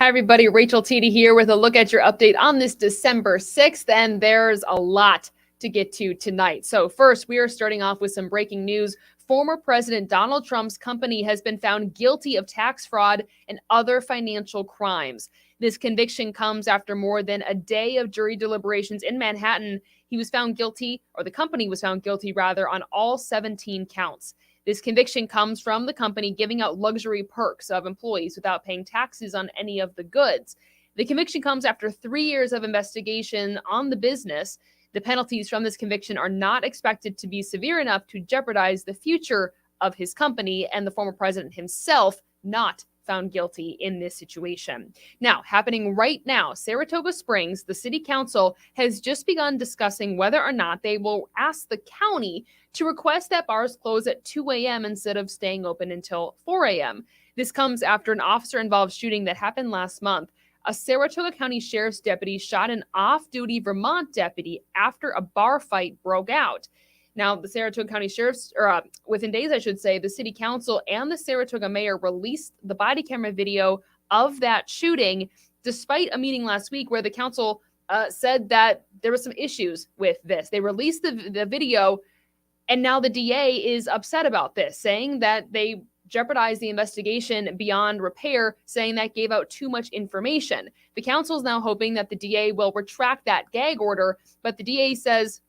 Hi, everybody. Rachel Teedy here with a look at your update on this December 6th, and there's a lot to get to tonight. So first, we are starting off with some breaking news. Former President Donald Trump's company has been found guilty of tax fraud and other financial crimes. This conviction comes after more than a day of jury deliberations in Manhattan. He was found guilty, or the company was found guilty, rather, on all 17 counts. This conviction comes from the company giving out luxury perks of employees without paying taxes on any of the goods. The conviction comes after 3 years of investigation on the business. The penalties from this conviction are not expected to be severe enough to jeopardize the future of his company, and the former president himself not found guilty in this situation. Now, happening right now, Saratoga Springs, the city council has just begun discussing whether or not they will ask the county to request that bars close at 2 a.m. instead of staying open until 4 a.m. This comes after an officer-involved shooting that happened last month. A Saratoga County Sheriff's deputy shot an off-duty Vermont deputy after a bar fight broke out. Now, the Saratoga County Sheriff's, within days, I should say, the city council and the Saratoga mayor released the body camera video of that shooting, despite a meeting last week where the council said that there were some issues with this. They released the video, and now the DA is upset about this, saying that they jeopardized the investigation beyond repair, saying that gave out too much information. The council is now hoping that the DA will retract that gag order, but the DA says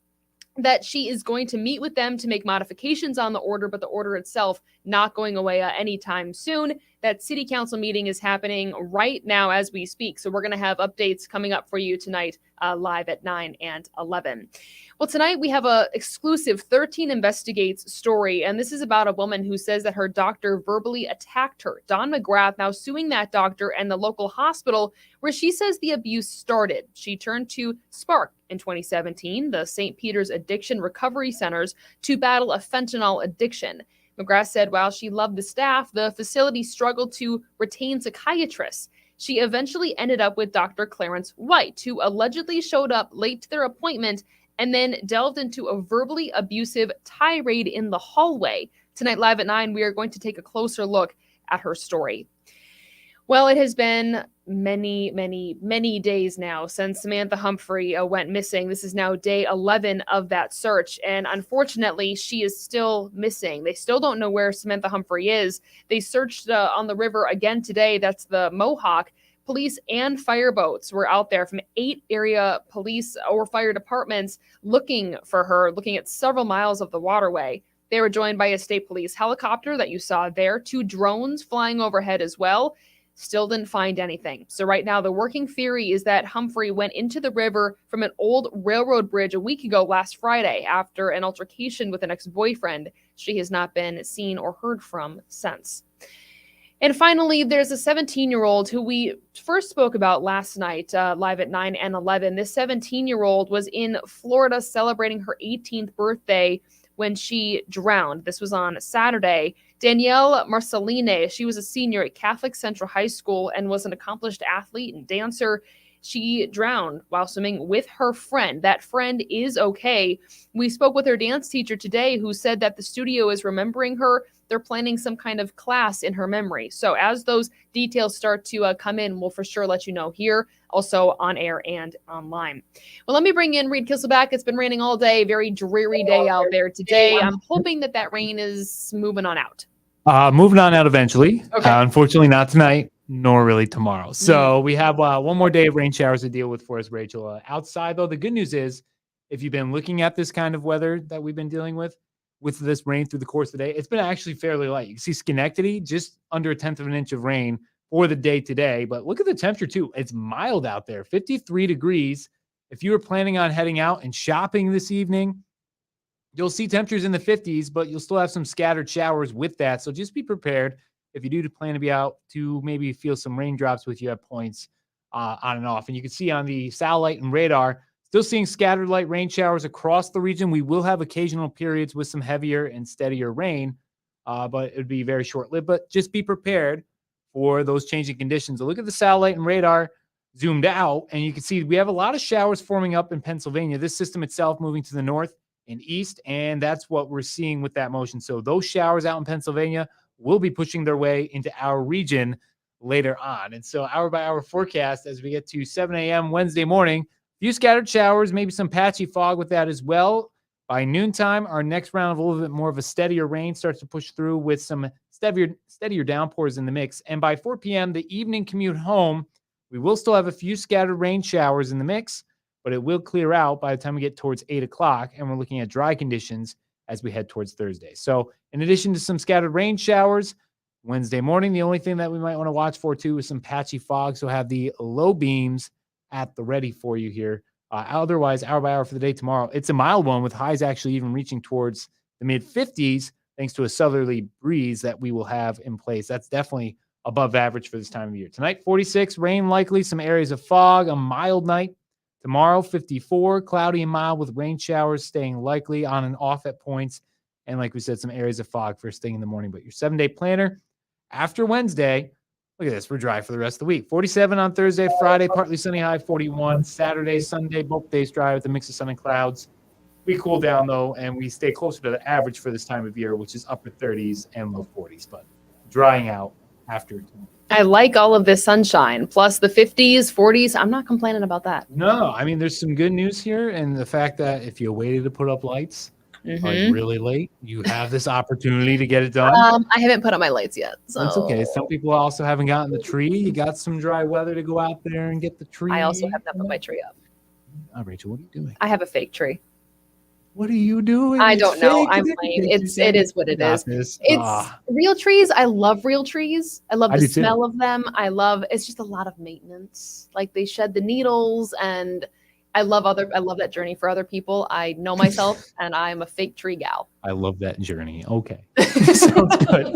that she is going to meet with them to make modifications on the order, but the order itself not going away anytime soon. That city council meeting is happening right now as we speak. So we're going to have updates coming up for you tonight, live at 9 and 11. Well, tonight we have a exclusive 13 Investigates story, and this is about a woman who says that her doctor verbally attacked her. Dawn McGrath now suing that doctor and the local hospital where she says the abuse started. She turned to Spark in 2017, the St. Peter's Addiction Recovery Centers, to battle a fentanyl addiction. McGrath said while she loved the staff, the facility struggled to retain psychiatrists. She eventually ended up with Dr. Clarence White, who allegedly showed up late to their appointment and then delved into a verbally abusive tirade in the hallway. Tonight, live at 9, we are going to take a closer look at her story. Well, it has been many days now since Samantha Humphrey went missing. This is now day 11 of that search, and unfortunately, she is still missing. They still don't know where Samantha Humphrey is. They searched on the river again today. That's the Mohawk. Police and fireboats were out there from 8 area police or fire departments looking for her, looking at several miles of the waterway. They were joined by a state police helicopter that you saw there, 2 drones flying overhead as well. Still didn't find anything. So right now, the working theory is that Humphrey went into the river from an old railroad bridge a week ago last Friday after an altercation with an ex-boyfriend. She has not been seen or heard from since. And finally, there's a 17-year-old who we first spoke about last night, live at 9 and 11. This 17-year-old was in Florida celebrating her 18th birthday when she drowned. This was on Saturday. Danielle Marceline, she was a senior at Catholic Central High School and was an accomplished athlete and dancer. She drowned while swimming with her friend. That friend is okay. We spoke with her dance teacher today who said that the studio is remembering her. They're planning some kind of class in her memory. So as those details start to come in, we'll for sure let you know here, also on air and online. Well, let me bring in Reed Kisselback. It's been raining all day. Very dreary day out there today. I'm hoping that rain is moving on out. Moving on out eventually. Okay. Unfortunately, not tonight, nor really tomorrow. So we have one more day of rain showers to deal with for us, Rachel. Outside, though, the good news is if you've been looking at this kind of weather that we've been dealing with this rain through the course of the day, it's been actually fairly light. You can see Schenectady, just under 1/10 of an inch of rain for the day today. But look at the temperature, too. It's mild out there, 53 degrees. If you were planning on heading out and shopping this evening, you'll see temperatures in the 50s, but you'll still have some scattered showers with that. So just be prepared if you do plan to be out to maybe feel some raindrops with you at points on and off. And you can see on the satellite and radar, still seeing scattered light rain showers across the region. We will have occasional periods with some heavier and steadier rain, but it would be very short-lived. But just be prepared for those changing conditions. So look at the satellite and radar zoomed out, and you can see we have a lot of showers forming up in Pennsylvania. This system itself moving to the north and east, and that's what we're seeing with that motion. So those showers out in Pennsylvania will be pushing their way into our region later on. And so hour by hour forecast as we get to 7 a.m. Wednesday morning, few scattered showers, maybe some patchy fog with that as well. By noontime, our next round of a little bit more of a steadier rain starts to push through with some steadier downpours in the mix. And by 4 p.m., the evening commute home, we will still have a few scattered rain showers in the mix, but it will clear out by the time we get towards 8 o'clock. And we're looking at dry conditions as we head towards Thursday. So in addition to some scattered rain showers, Wednesday morning, the only thing that we might want to watch for too is some patchy fog. So have the low beams at the ready for you here. Otherwise, hour by hour for the day tomorrow, it's a mild one with highs actually even reaching towards the mid 50s, thanks to a southerly breeze that we will have in place. That's definitely above average for this time of year. Tonight, 46, rain likely, some areas of fog, a mild night. Tomorrow, 54, cloudy and mild with rain showers staying likely on and off at points. And like we said, some areas of fog first thing in the morning. But your 7-day planner after Wednesday, look at this. We're dry for the rest of the week. 47 on Thursday, Friday, partly sunny high, 41. Saturday, Sunday, both days dry with a mix of sun and clouds. We cool down, though, and we stay closer to the average for this time of year, which is upper 30s and low 40s, but drying out after. I like all of this sunshine, plus the 50s, 40s. I'm not complaining about that. No, I mean, there's some good news here, and the fact that if you waited to put up lights, like really late, you have this opportunity to get it done. I haven't put up my lights yet, so that's okay. Some people also haven't gotten the tree. You got some dry weather to go out there and get the tree. I also have not put my tree up. Rachel, what are you doing? I have a fake tree. What are you doing? I don't know. I'm playing. It is what it is. It's real trees. I love real trees. I love the smell of them. It's just a lot of maintenance. Like they shed the needles, and I love that journey for other people. I know myself and I'm a fake tree gal. I love that journey. Okay. Sounds good.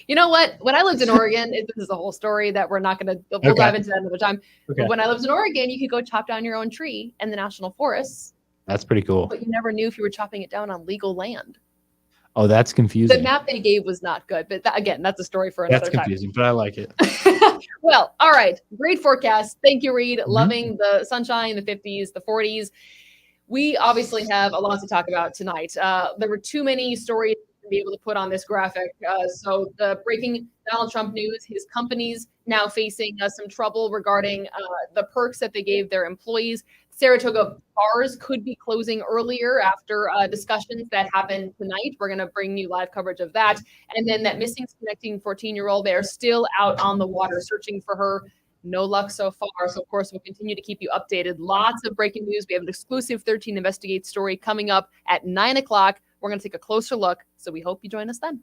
You know what? When I lived in Oregon, this is a whole story that we'll dive into that another time. Okay. But when I lived in Oregon, you could go chop down your own tree in the national forests. That's pretty cool. But you never knew if you were chopping it down on legal land. Oh, that's confusing. The map they gave was not good, but that's a story for another time. That's confusing, but I like it. Well, all right. Great forecast. Thank you, Reed. Loving the sunshine, the 50s, the 40s. We obviously have a lot to talk about tonight. There were too many stories to be able to put on this graphic. So the breaking Donald Trump news, his company's now facing some trouble regarding the perks that they gave their employees. Saratoga bars could be closing earlier after discussions that happened tonight. We're going to bring you live coverage of that. And then that missing connecting 14-year-old, they're still out on the water searching for her. No luck so far. So, of course, we'll continue to keep you updated. Lots of breaking news. We have an exclusive 13 Investigate story coming up at 9 o'clock. We're going to take a closer look. So we hope you join us then.